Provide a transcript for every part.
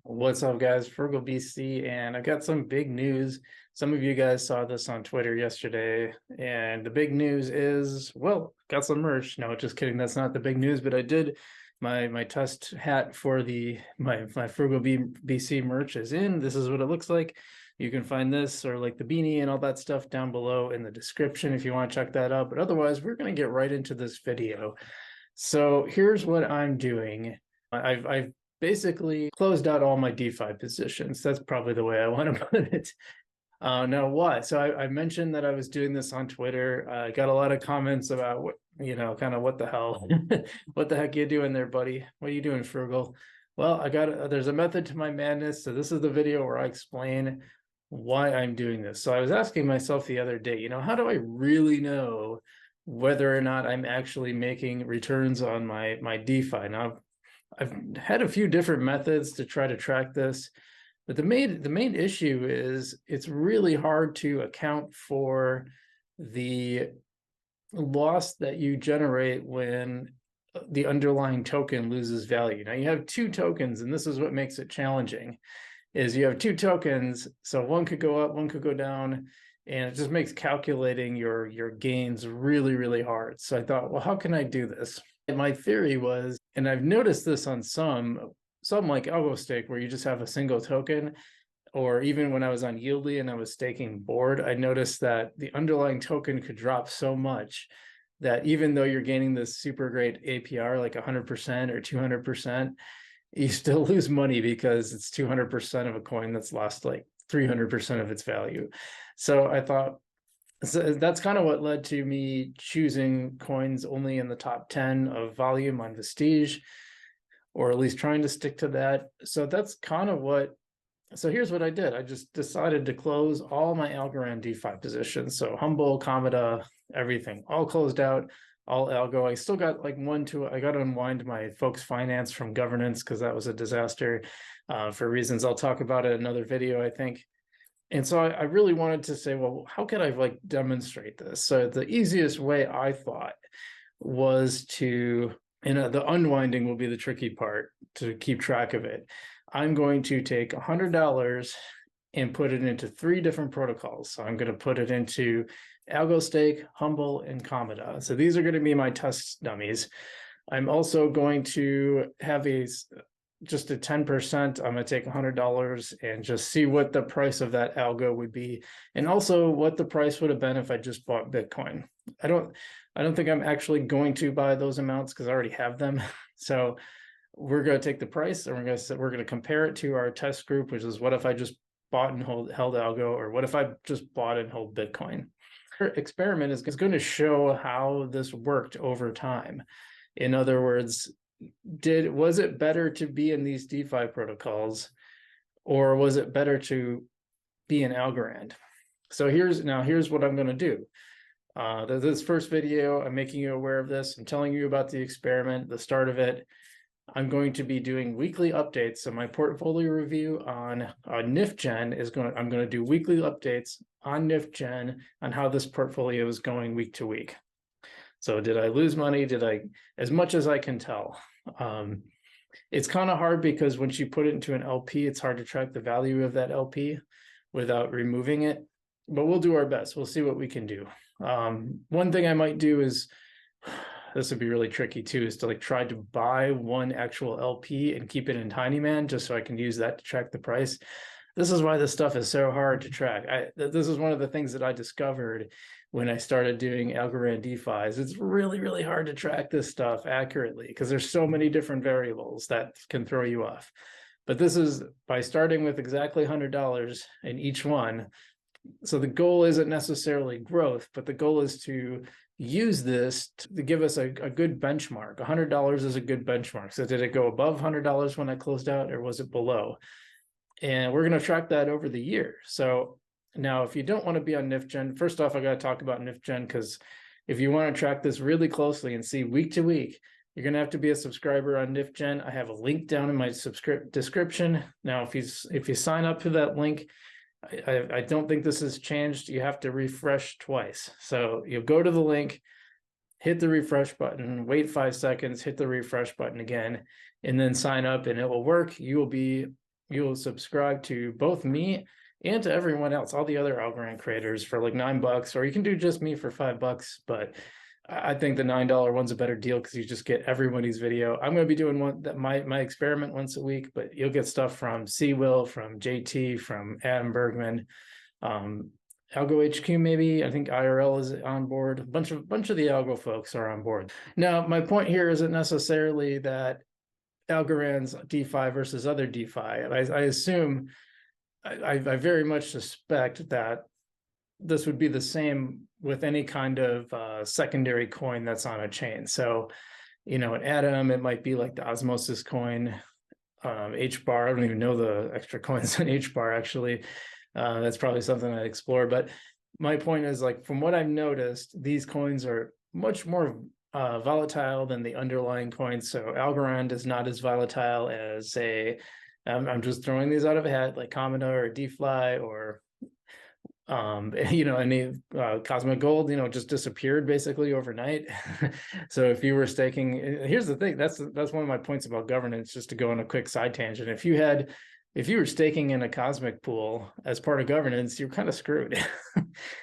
What's up, guys? Frugal BC, and I've got some big news. Some of you guys saw this on Twitter yesterday, and the big news is, well, got some merch. No, just kidding. That's not the big news, but I did my test hat for my Frugal BC merch is in. This is what it looks like. You can find this or like the beanie and all that stuff down below in the description if you want to check that out. But otherwise, we're going to get right into this video. So here's what I'm doing. I've basically closed out all my DeFi positions. That's probably the way I want to put it. Now what? So I mentioned that I was doing this on Twitter. I got a lot of comments about what, kind of what the hell, what the heck you doing there, buddy? What are you doing, Frugal? Well, there's a method to my madness. So this is the video where I explain why I'm doing this. So I was asking myself the other day, how do I really know whether or not I'm actually making returns on my DeFi? Now, I've had a few different methods to try to track this, but the main issue is it's really hard to account for the loss that you generate when the underlying token loses value. Now you have two tokens, and this is what makes it challenging, is you have two tokens, so one could go up, one could go down, and it just makes calculating your gains really, really hard. So I thought, well, how can I do this? And my theory was, and I've noticed this on some like AlgoStake, where you just have a single token, or even when I was on Yieldly and I was staking board, I noticed that the underlying token could drop so much that even though you're gaining this super great APR, like 100% or 200%, you still lose money because it's 200% of a coin that's lost like 300% of its value. So I thought, so that's kind of what led to me choosing coins only in the top 10 of volume on Vestige, or at least trying to stick to that. So that's kind of so here's what I did. I just decided to close all my Algorand DeFi positions. So Humble, Cometa, everything, all closed out, all algo. I still got like I got to unwind my folks finance from governance because that was a disaster for reasons I'll talk about in another video, I think. And so I really wanted to say, well, how could I like demonstrate this? So the easiest way I thought was to, the unwinding will be the tricky part to keep track of it. I'm going to take $100 and put it into 3 different protocols. So I'm going to put it into AlgoStake, Humble, and Cometa. So these are going to be my test dummies. I'm also going to have just a 10%, I'm going to take $100 and just see what the price of that algo would be, and also what the price would have been if I just bought Bitcoin. I don't think I'm actually going to buy those amounts because I already have them. So we're going to take the price and we're going to compare it to our test group, which is what if I just bought and held algo, or what if I just bought and held Bitcoin. Our experiment is going to show how this worked over time. In other words, was it better to be in these DeFi protocols, or was it better to be in Algorand? So here's what I'm going to do. This first video, I'm making you aware of this. I'm telling you about the experiment, the start of it. I'm going to be doing weekly updates. So my portfolio review on NifGen I'm going to do weekly updates on NifGen on how this portfolio is going week to week. So did I lose money? As much as I can tell. It's kind of hard because once you put it into an LP, it's hard to track the value of that LP without removing it, but we'll do our best. We'll see what we can do. One thing I might do is, this would be really tricky too, is to like try to buy one actual LP and keep it in Tinyman just so I can use that to track the price. This is why this stuff is so hard to track. This is one of the things that I discovered when I started doing Algorand DeFi. It's really, really hard to track this stuff accurately because there's so many different variables that can throw you off. But this is by starting with exactly $100 in each one. So the goal isn't necessarily growth, but the goal is to use this to give us a good benchmark. $100 is a good benchmark. So did it go above $100 when I closed out, or was it below? And we're going to track that over the year. So now if you don't want to be on NifGen, first off, I got to talk about NifGen, because if you want to track this really closely and see week to week, you're going to have to be a subscriber on NifGen. I have a link down in my description. Now, if you sign up to that link, I don't think this has changed. You have to refresh twice. So you'll go to the link, hit the refresh button, wait 5 seconds, hit the refresh button again, and then sign up, and it will work. You will be you'll subscribe to both me and to everyone else, all the other Algorand creators for like $9, or you can do just me for $5. But I think the $9 one's a better deal because you just get everybody's video. I'm going to be doing one that my experiment once a week, but you'll get stuff from C-Will, from JT, from Adam Bergman, Algo HQ maybe. I think IRL is on board. A bunch of the Algo folks are on board. Now, my point here isn't necessarily that Algorand's DeFi versus other DeFi. I assume, I very much suspect that this would be the same with any kind of secondary coin that's on a chain. So, you know, at Atom, it might be like the Osmosis coin, HBAR. I don't even know the extra coins on HBAR actually. That's probably something I'd explore. But my point is, like, from what I've noticed, these coins are much more volatile than the underlying coins. So Algorand is not as volatile as I'm just throwing these out of a hat, like Cometa or DeFi or you know, any Cosmic Gold, you know, just disappeared basically overnight. So if you were staking, here's the thing, that's one of my points about governance, just to go on a quick side tangent. If you were staking in a Cosmic pool as part of governance, you're kind of screwed.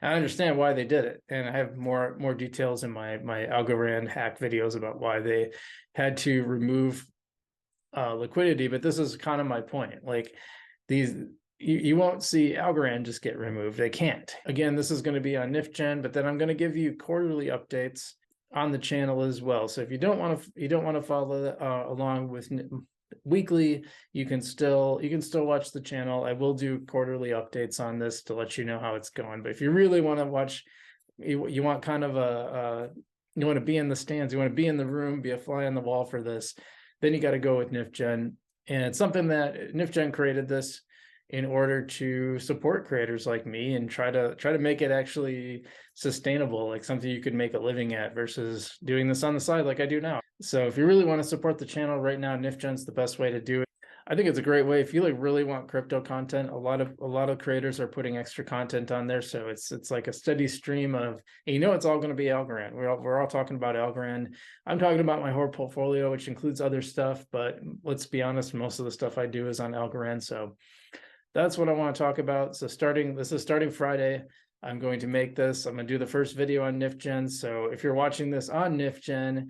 I understand why they did it, and I have more details in my Algorand hack videos about why they had to remove liquidity. But this is kind of my point. Like, these, you won't see Algorand just get removed. They can't. Again, this is going to be on NifGen, but then I'm going to give you quarterly updates on the channel as well. So if you don't want to follow along with weekly, you can still watch the channel. I will do quarterly updates on this to let you know how it's going. But if you really want to watch, you want kind of you want to be in the stands, you want to be in the room, be a fly on the wall for this, then you got to go with NifGen. And it's something that NifGen created this in order to support creators like me and try to make it actually sustainable, like something you could make a living at, versus doing this on the side like I do now. So if you really want to support the channel right now, NifGen's the best way to do it. I think it's a great way if you like really want crypto content. A lot of creators are putting extra content on there, so it's like a steady stream of, you know, it's all going to be Algorand. We're all talking about Algorand. I'm talking about my whole portfolio, which includes other stuff, but let's be honest, most of the stuff I do is on Algorand. So that's what I want to talk about. So this is starting Friday. I'm going to make this. I'm going to do the first video on NifGen. So if you're watching this on NifGen,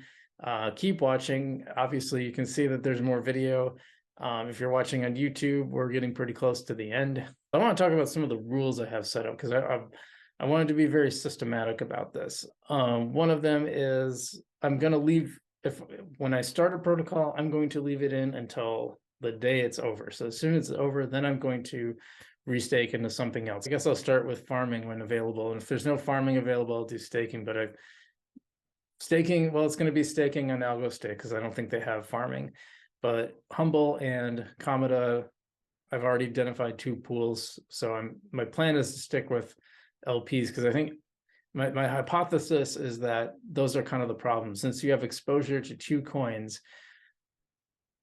keep watching. Obviously, you can see that there's more video. If you're watching on YouTube, we're getting pretty close to the end. I want to talk about some of the rules I have set up, because I wanted to be very systematic about this. One of them is I'm going to leave, when I start a protocol, I'm going to leave it in until the day it's over. So as soon as it's over, then I'm going to restake into something else. I guess I'll start with farming when available. And if there's no farming available, I'll do staking. But staking, well, it's going to be staking on AlgoStake because I don't think they have farming. But Humble and Cometa, I've already identified 2 pools. So my plan is to stick with LPs, because I think my hypothesis is that those are kind of the problem. Since you have exposure to 2 coins,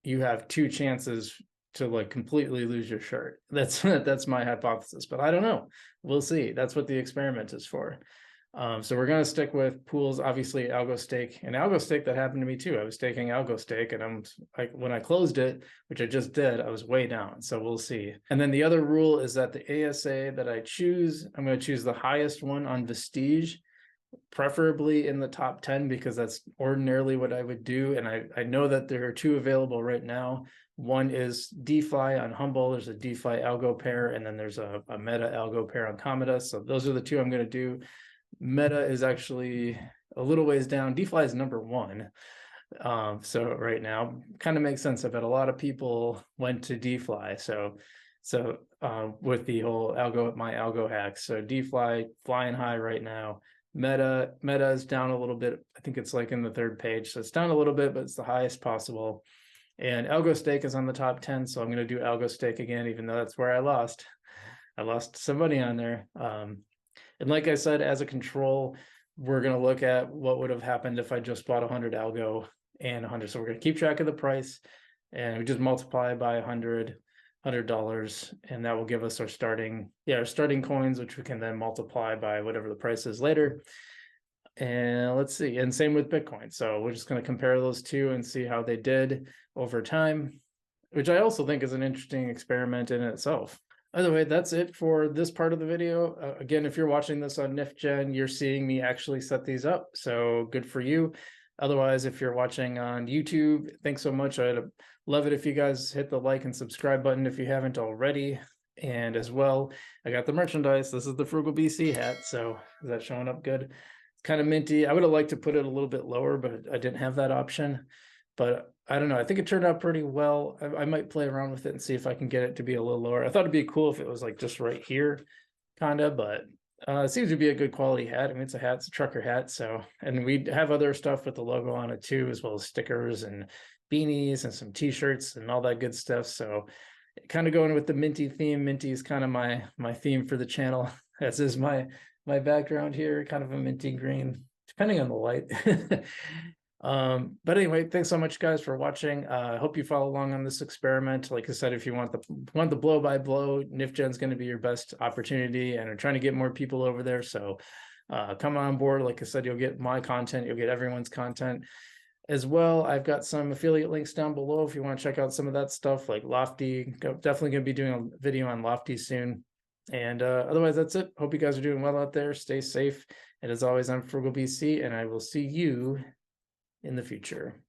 you have 2 chances to like completely lose your shirt. That's my hypothesis, but I don't know. We'll see. That's what the experiment is for. So we're going to stick with pools, obviously AlgoStake. And AlgoStake, that happened to me too. I was staking AlgoStake, and when I closed it, which I just did, I was way down. So we'll see. And then the other rule is that the ASA that I choose, I'm going to choose the highest one on Vestige, preferably in the top 10, because that's ordinarily what I would do. And I know that there are 2 available right now. One is DeFi on Humble. There's a DeFi algo pair, and then there's a Meta algo pair on Cometa. So those are the 2 I'm going to do. Meta is actually a little ways down. DeFi is number 1. So right now, kind of makes sense. I bet a lot of people went to DeFi. So with the whole my algo hacks. So DeFi flying high right now. Meta is down a little bit. I think it's like in the 3rd page. So it's down a little bit, but it's the highest possible. And AlgoStake is on the top 10. So I'm going to do AlgoStake again, even though that's where I lost some money on there. And like I said, as a control, we're going to look at what would have happened if I just bought 100 algo and 100. So we're going to keep track of the price, and we just multiply by $100, and that will give us our starting coins, which we can then multiply by whatever the price is later. And let's see, and same with Bitcoin. So we're just going to compare those 2 and see how they did over time. which I also think is an interesting experiment in itself. Either way, that's it for this part of the video. Again, if you're watching this on NifGen, you're seeing me actually set these up, so good for you. Otherwise, if you're watching on YouTube, thanks so much. I'd love it if you guys hit the like and subscribe button if you haven't already. And as well, I got the merchandise. This is the Frugal BC hat, so is that showing up good? It's kind of minty. I would have liked to put it a little bit lower, but I didn't have that option. But I don't know. I think it turned out pretty well. I might play around with it and see if I can get it to be a little lower. I thought it'd be cool if it was like just right here, kind of, but it seems to be a good quality hat. I mean, it's a hat, it's a trucker hat. So, and we have other stuff with the logo on it too, as well as stickers and beanies and some t-shirts and all that good stuff. So kind of going with the minty theme. Minty is kind of my theme for the channel, as is my background here, kind of a minty green, depending on the light. But anyway, thanks so much guys for watching. I hope you follow along on this experiment. Like I said, if you want the blow by blow, NifGen's going to be your best opportunity, and I'm trying to get more people over there. So come on board. Like I said, you'll get my content, you'll get everyone's content as well. I've got some affiliate links down below if you want to check out some of that stuff, like Lofty. Definitely going to be doing a video on Lofty soon. And otherwise, that's it. Hope you guys are doing well out there. Stay safe. And as always, I'm Frugal BC, and I will see you in the future.